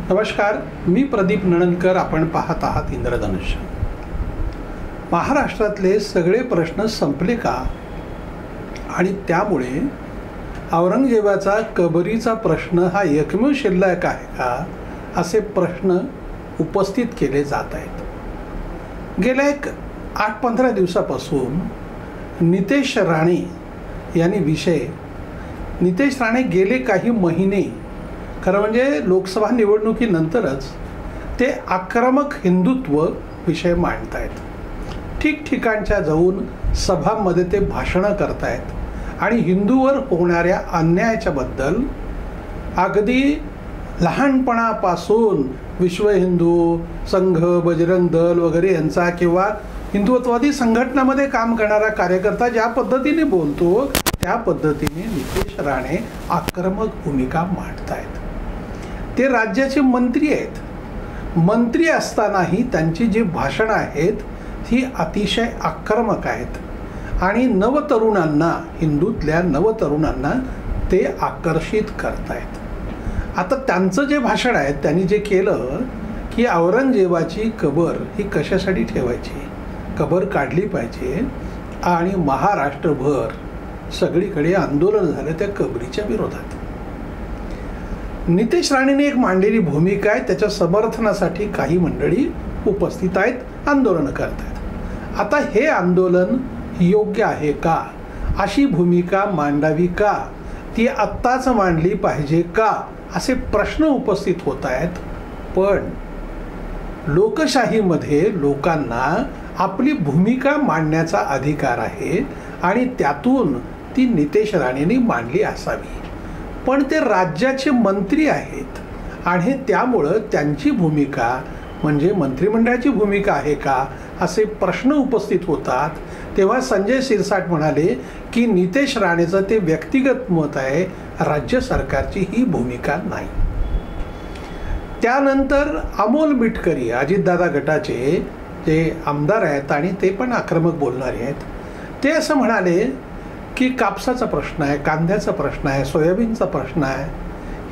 नमस्कार, मी प्रदीप नणंदकर. आपण पाहत आहात इंद्रधनुष्य. महाराष्ट्रातले सगळे प्रश्न संपले का आणि त्यामुळे औरंगजेबाचा कबरीचा प्रश्न हा एकमेव शिल्लक आहे का, असे प्रश्न उपस्थित केले जात आहेत. गेल्या 8-15 दिवसापासून नितेश राणे यांनी नितेश राणे गेले काही महिने, खरं म्हणजे लोकसभा निवडणुकीनंतरच ते आक्रमक हिंदुत्व विषय मांडत आहेत. ठिकठिकाणच्या जाऊन सभांमध्ये ते भाषणं करतायत आणि हिंदूवर होणाऱ्या अन्यायाच्या बद्दल अगदी लहानपणापासून विश्व हिंदू संघ, बजरंग दल वगैरे यांचा किंवा हिंदुत्ववादी संघटनामध्ये काम करणारा कार्यकर्ता ज्या पद्धतीने बोलतो त्या पद्धतीने नितेश राणे आक्रमक भूमिका मांडतायत. ते राज्याचे मंत्री आहेत. मंत्री असतानाही त्यांची जी भाषणं आहेत ती अतिशय आक्रमक आहेत आणि नवतरुणांना, हिंदूतल्या नवतरुणांना ते आकर्षित करतायत. आता त्यांचं जे भाषण आहे, त्यांनी जे केलं की औरंगजेबाची कबर ही कशासाठी ठेवायची, कबर काढली पाहिजे आणि महाराष्ट्रभर सगळीकडे आंदोलन झालं त्या कबरीच्या विरोधात. नितेश राणेने एक मांडलेली भूमिका आहे, त्याच्या समर्थनासाठी काही मंडळी उपस्थित आहेत, आंदोलन करत आहेत. आता हे आंदोलन योग्य आहे का, अशी भूमिका मांडावी का, ती आत्ताच मांडली पाहिजे का, असे प्रश्न उपस्थित होत आहेत. पण लोकशाहीमध्ये लोकांना आपली भूमिका मांडण्याचा अधिकार आहे आणि त्यातून ती नितेश राणेंनी मांडली असावी. पण ते राज्याचे मंत्री आहेत आणि त्यामुळं त्यांची भूमिका म्हणजे मंत्रिमंडळाची भूमिका आहे का, असे प्रश्न उपस्थित होतात. तेव्हा संजय शिरसाट म्हणाले की नितेश राणेचं ते व्यक्तिगत मत आहे, राज्य सरकारची ही भूमिका नाही. त्यानंतर अमोल मिटकरी, अजितदादा गटाचे जे आमदार आहेत आणि ते पण आक्रमक बोलणारे आहेत, ते असं म्हणाले की कापसाचा प्रश्न आहे, कांद्याचा प्रश्न आहे, सोयाबीनचा प्रश्न आहे.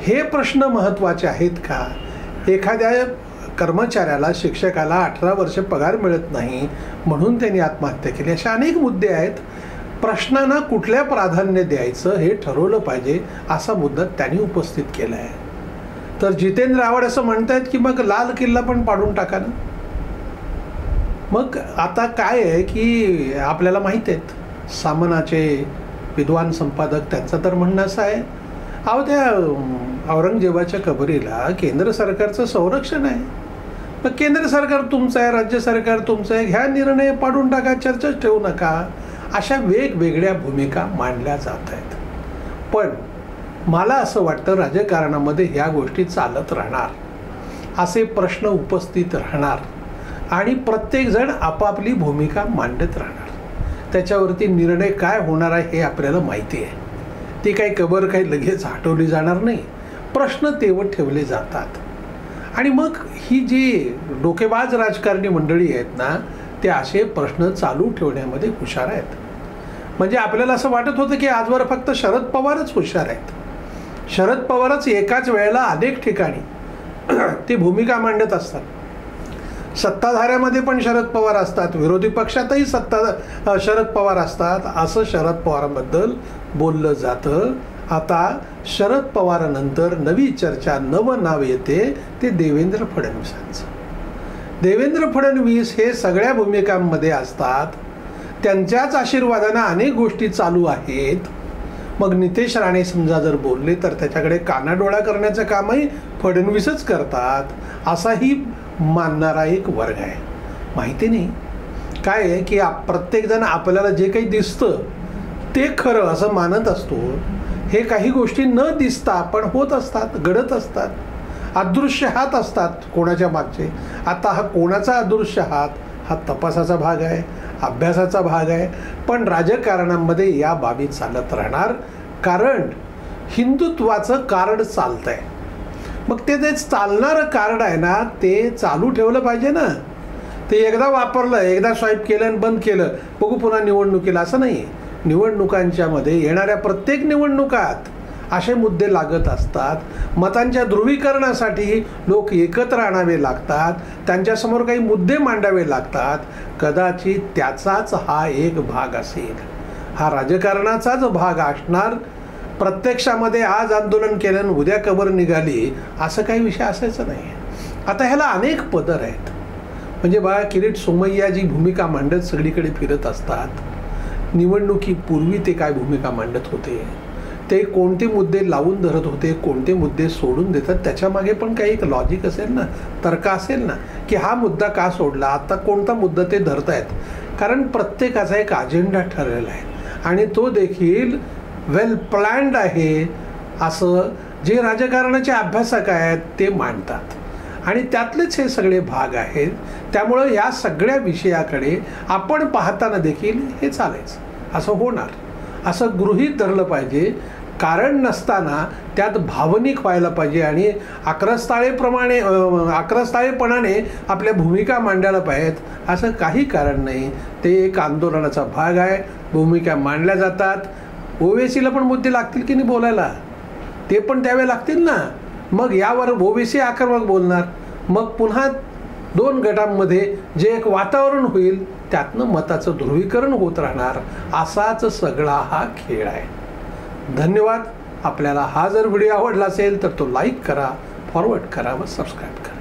हे प्रश्न महत्त्वाचे आहेत का? एखाद्या कर्मचाऱ्याला, शिक्षकाला 18 वर्ष पगार मिळत नाही म्हणून त्यांनी आत्महत्या केली. असे अनेक मुद्दे आहेत. प्रश्नांना कुठल्या प्राधान्य द्यायचं हे ठरवलं पाहिजे, असा मुद्दा त्यांनी उपस्थित केला आहे. तर जितेंद्र आव्हाड असं म्हणतायत की मग लाल किल्ला पण पाडून टाका ना. मग आता काय आहे की आपल्याला माहीत आहेत, सामनाचे विद्वान संपादक, त्यांचं तर म्हणणं असं आहे, अहो त्या औरंगजेबाच्या कबरीला केंद्र सरकारचं संरक्षण आहे. मग केंद्र सरकार तुमचं आहे, राज्य सरकार तुमचं आहे, ह्या निर्णय पाडून टाका, चर्चाच ठेवू नका. अशा वेगवेगळ्या भूमिका मांडल्या जात आहेत. पण मला असं वाटतं राजकारणामध्ये ह्या गोष्टी चालत राहणार, असे प्रश्न उपस्थित राहणार आणि प्रत्येकजण आपापली भूमिका मांडत राहणार. त्याच्यावरती निर्णय काय होणार आहे हे आपल्याला माहिती आहे. ती काही कबर काही लगेच हटवली जाणार नाही, प्रश्न तेवढे ठेवले जातात. आणि मग ही जी डोकेबाज राजकारणी मंडळी आहेत ना, ते असे प्रश्न चालू ठेवण्यामध्ये हुशार आहेत. म्हणजे आपल्याला असं वाटत होतं की आजवर फक्त शरद पवारच हुशार आहेत. शरद पवारच एकाच वेळेला अनेक ठिकाणी ती भूमिका मांडत असतात. सत्ताधाऱ्यामध्ये पण शरद पवार असतात, विरोधी पक्षातही शरद पवार असतात, असं शरद पवारांबद्दल बोललं जातं. आता शरद पवारानंतर नवी चर्चा, नवं नाव येते, ते देवेंद्र फडणवीसांचं. देवेंद्र फडणवीस हे सगळ्या भूमिकांमध्ये असतात, त्यांच्याच आशीर्वादानं अनेक गोष्टी चालू आहेत. मग नितेश राणे समजा जर बोलले तर त्याच्याकडे कानाडोळा करण्याचं कामही फडणवीसच करतात, असाही मानणारा एक वर्ग आहे. माहिती नाही काय आहे की प्रत्येकजण आपल्याला जे काही दिसतं ते खरं असं मानत असतो. हे काही गोष्टी न दिसता पण होत असतात, घडत असतात. अदृश्य हात असतात कोणाच्या मागचे. आता हा कोणाचा अदृश्य हात, हा तपासाचा भाग आहे, अभ्यासाचा भाग आहे. पण राजकारणामध्ये या बाबी चालत राहणार, कारण हिंदुत्वाचं कार्ड चालतं आहे. मग ते चालणारं कार्ड आहे ना, ते चालू ठेवलं पाहिजे ना. ते एकदा वापरलं, एकदा स्वाईप केलं आणि बंद केलं, बघू पुन्हा निवडणुकीला, असं नाही. निवडणुकांच्या मध्ये येणाऱ्या प्रत्येक निवडणुकात असे मुद्दे लागत असतात. मतांच्या ध्रुवीकरणासाठी लोक एकत्र आणावे लागतात, त्यांच्यासमोर काही मुद्दे मांडावे लागतात. कदाचित त्याचाच हा एक भाग असेल, हा राजकारणाचाच भाग असणार. प्रत्यक्षामध्ये आज आंदोलन केलं उद्या कबर निघाली असं काही विषय असायचं नाही. आता ह्याला अनेक पदर आहेत. म्हणजे बघा, किरीट सोमय्या जी भूमिका मांडत सगळीकडे फिरत असतात, निवडणुकीपूर्वी ते काय भूमिका मांडत होते, ते कोणते मुद्दे लावून धरत होते, कोणते मुद्दे सोडून देतात, त्याच्यामागे पण काही एक लॉजिक असेल ना, तर्क असेल ना, की हा मुद्दा का सोडला, आता कोणता मुद्दा ते धरतायत. कारण प्रत्येकाचा एक अजेंडा ठरलेला आहे आणि तो देखील वेल प्लॅन्ड आहे असं जे राजकारणाचे अभ्यासक आहेत ते मांडतात. आणि त्यातलेच हे सगळे भाग आहेत. त्यामुळं या सगळ्या विषयाकडे आपण पाहताना देखील हे चालायचं, असं होणार, असं गृहीत धरलं पाहिजे. कारण नसताना त्यात भावनिक व्हायला पाहिजे आणि आक्रस्ताळेपणाने आपल्या भूमिका मांडायला पाहिजेत असं काही कारण नाही. ते एक आंदोलनाचा भाग आहे, भूमिका मांडल्या जातात. ओवेसीला पण मुद्दे लागतील की नाही बोलायला, ते पण द्यावे लागतील ना. मग यावर ओवेसी आक्रमक बोलणार, मग पुन्हा दोन गटांमध्ये जे एक वातावरण होईल त्यातनं मताचं ध्रुवीकरण होत राहणार. असाच सगळा हा खेळ आहे. धन्यवाद. आपल्याला हा जर व्हिडिओ आवडला असेल तर तो लाईक करा, फॉरवर्ड करा व सबस्क्राईब करा.